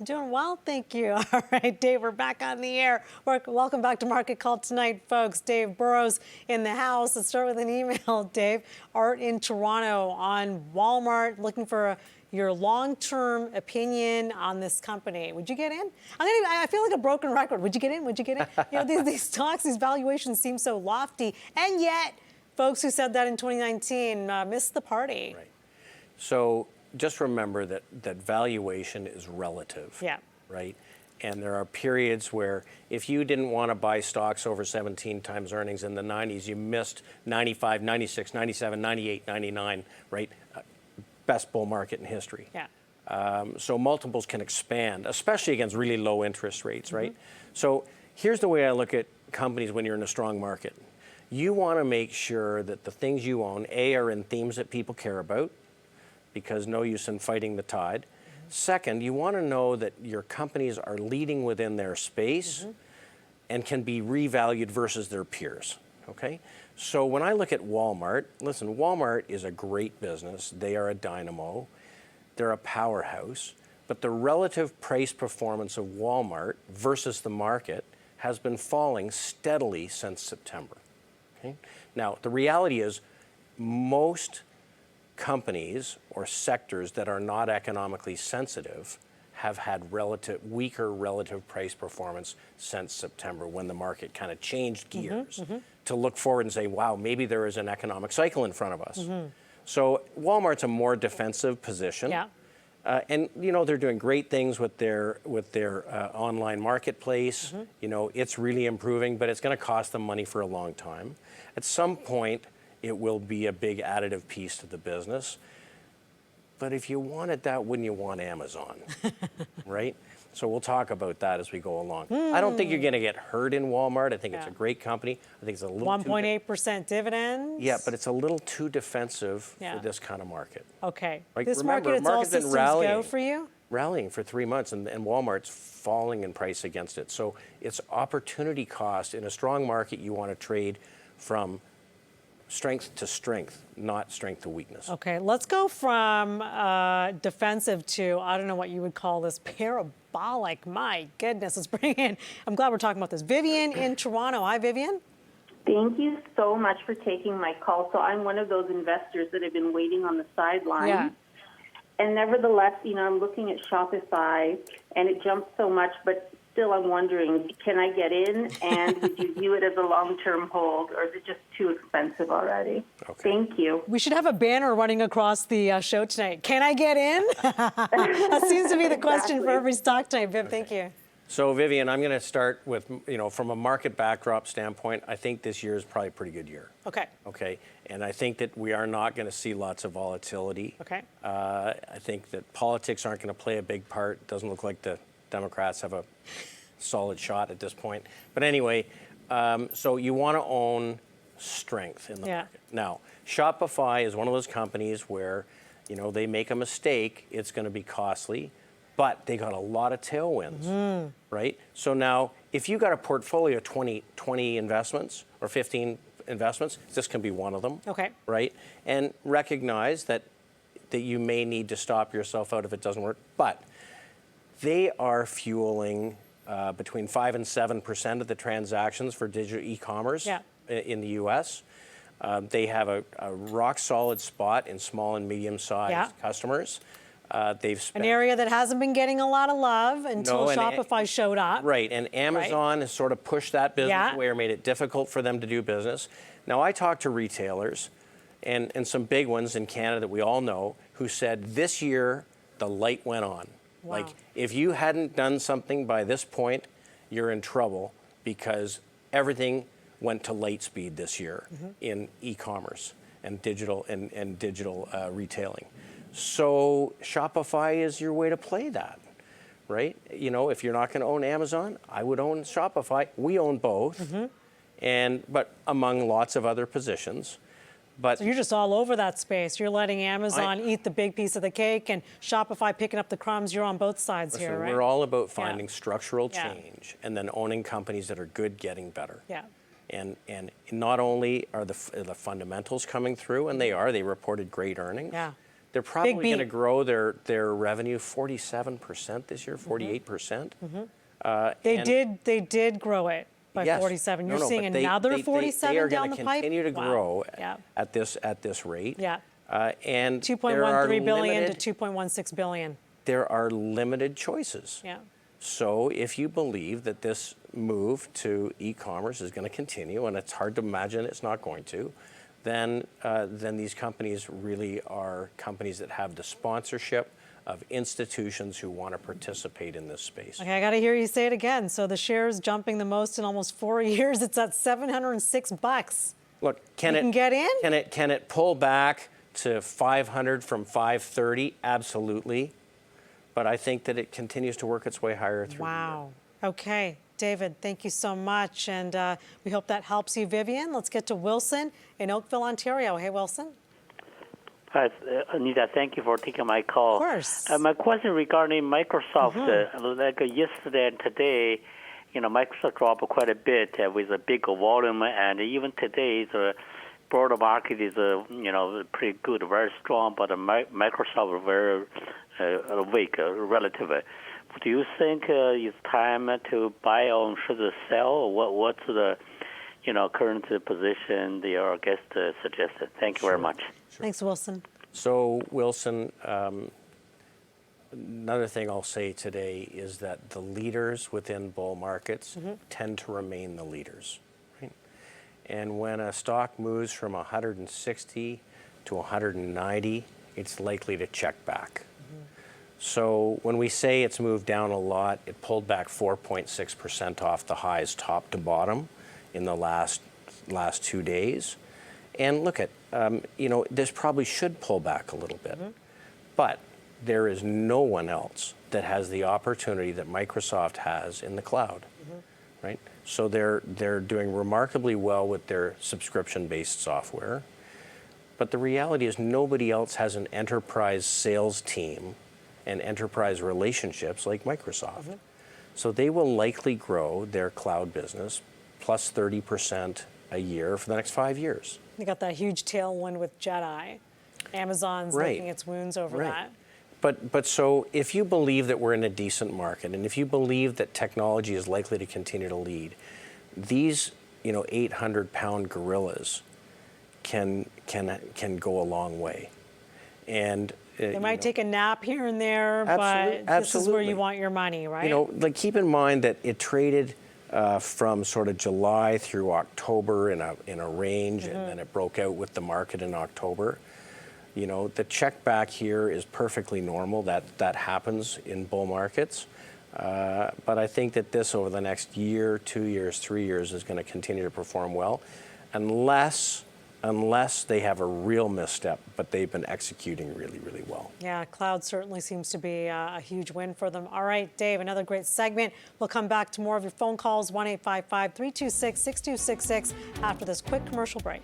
Doing well, thank you. All right, Dave, we're back on the air. Welcome back to Market Call tonight, folks. Dave Burrows in the house. Let's start with an email, Dave. Art in Toronto on Walmart, looking for your long-term opinion on this company. Would you get in? I feel like a broken record. Would you get in? Would you get in? You know, these stocks, these valuations seem so lofty, and yet folks who said that in 2019 missed the party. Right. So just remember that valuation is relative. Yeah. Right? And there are periods where if you didn't want to buy stocks over 17 times earnings in the 90s, you missed 95, 96, 97, 98, 99, right? Best bull market in history. Yeah. So multiples can expand, especially against really low interest rates, right? So here's the way I look at companies when you're in a strong market. You want to make sure that the things you own, A, are in themes that people care about, because no use in fighting the tide. Second, you want to know that your companies are leading within their space and can be revalued versus their peers, okay? So when I look at Walmart, listen, Walmart is a great business. They are a dynamo. They're a powerhouse. But the relative price performance of Walmart versus the market has been falling steadily since September, okay? Now, the reality is most companies or sectors that are not economically sensitive have had weaker relative price performance since September, when the market kind of changed gears to look forward and say, wow, maybe there is an economic cycle in front of us. So Walmart's a more defensive position. Yeah. And you know, they're doing great things with their online marketplace. You know, it's really improving, but it's going to cost them money for a long time. At some point, it will be a big additive piece to the business. But if you wanted that, wouldn't you want Amazon? Right? So we'll talk about that as we go along. I don't think you're going to get hurt in Walmart. I think it's a great company. I think it's a little 1.8% dividends. Yeah, but it's a little too defensive for this kind of market. Okay. Like, This remember, market, it's all market's been systems rallying. go for you? Rallying for 3 months, and Walmart's falling in price against it. So it's opportunity cost. In a strong market, you want to trade from strength to strength, not strength to weakness. Okay, let's go from defensive to, I don't know what you would call this, parabolic. My goodness, let's bring in, I'm glad we're talking about this. Vivian in Toronto. Hi, Vivian. Thank you so much for taking my call. So I'm one of those investors that have been waiting on the sidelines. Yeah. And nevertheless, you know, I'm looking at Shopify, and it jumped so much, but still I'm wondering, can I get in? And would you view it as a long-term hold, or is it just too expensive already? Okay. Thank you. We should have a banner running across the show tonight. Can I get in? That seems to be the question for every stock type. Viv, thank you. So Vivian, I'm going to start with, you know, from a market backdrop standpoint, I think this year is probably a pretty good year. Okay. Okay. And I think that we are not going to see lots of volatility. Okay. I think that politics aren't going to play a big part. It doesn't look like the Democrats have a solid shot at this point. But anyway, so you want to own strength in the market. Now, Shopify is one of those companies where, you know, they make a mistake, it's going to be costly, but they got a lot of tailwinds, right? So now, if you got a portfolio of 20 investments or 15 investments, this can be one of them, right? And recognize that you may need to stop yourself out if it doesn't work, but they are fueling between 5 and 7% of the transactions for digital e-commerce in the U.S. They have a rock solid spot in small and medium-sized customers. They've spent an area that hasn't been getting a lot of love until Shopify showed up. Right, and Amazon has sort of pushed that business away or made it difficult for them to do business. Now, I talked to retailers and some big ones in Canada that we all know who said this year the light went on. Wow. Like, if you hadn't done something by this point, you're in trouble, because everything went to light speed this year in e-commerce and digital retailing. So Shopify is your way to play that, right? You know, if you're not going to own Amazon, I would own Shopify. We own both, but among lots of other positions. But so you're just all over that space. You're letting Amazon eat the big piece of the cake and Shopify picking up the crumbs. You're on both sides here, right? We're all about finding structural change and then owning companies that are good, getting better. Yeah. And not only are the fundamentals coming through, and they reported great earnings. Yeah. They're probably beat. going to grow their revenue 47% this year, 48%. They did grow it by Yes. 47. You're No, seeing but another 47 they are down gonna the pipe? continue to Wow. grow Yeah. at this rate. Yeah. And 2.13 billion to 2.16 billion. there are limited choices. Yeah. So if you believe that this move to e-commerce is going to continue, and it's hard to imagine it's not going to, then these companies really are companies that have the sponsorship of institutions who want to participate in this space. Okay, I got to hear you say it again. So the shares jumping the most in almost 4 years. It's at $706. Look, can You it can get in? Can it pull back to 500 from 530? Absolutely. But I think that it continues to work its way higher through Wow. Okay, David, thank you so much. And we hope that helps you, Vivian. Let's get to Wilson in Oakville, Ontario. Hey, Wilson. Hi, Anita. Thank you for taking my call. Of course. My question regarding Microsoft, like yesterday and today, Microsoft dropped quite a bit with a big volume, and even today, the broader market is pretty good, very strong, but Microsoft very weak, relatively. Do you think it's time to buy or should sell? Or what's the current position your guest suggested? Thank you very much. Thanks, Wilson. So, Wilson, another thing I'll say today is that the leaders within bull markets tend to remain the leaders. Right? And when a stock moves from 160 to 190, it's likely to check back. So when we say it's moved down a lot, it pulled back 4.6% off the highs top to bottom in the last 2 days. And look at, this probably should pull back a little bit. But there is no one else that has the opportunity that Microsoft has in the cloud, right? So they're doing remarkably well with their subscription-based software. But the reality is nobody else has an enterprise sales team and enterprise relationships like Microsoft. So they will likely grow their cloud business plus 30% a year for the next 5 years. You got that huge tailwind with Jedi. Amazon's licking its wounds over that. But so if you believe that we're in a decent market, and if you believe that technology is likely to continue to lead, these 800-pound gorillas can go a long way. And they might take a nap here and there, absolutely, but this is where you want your money, right? Keep in mind that it traded from sort of July through October in a range, and then it broke out with the market in October. The check back here is perfectly normal. That happens in bull markets. But I think that this over the next year, 2 years, 3 years is going to continue to perform well, unless they have a real misstep, but they've been executing really, really well. Yeah, cloud certainly seems to be a huge win for them. All right, Dave, another great segment. We'll come back to more of your phone calls, 1-855-326-6266 after this quick commercial break.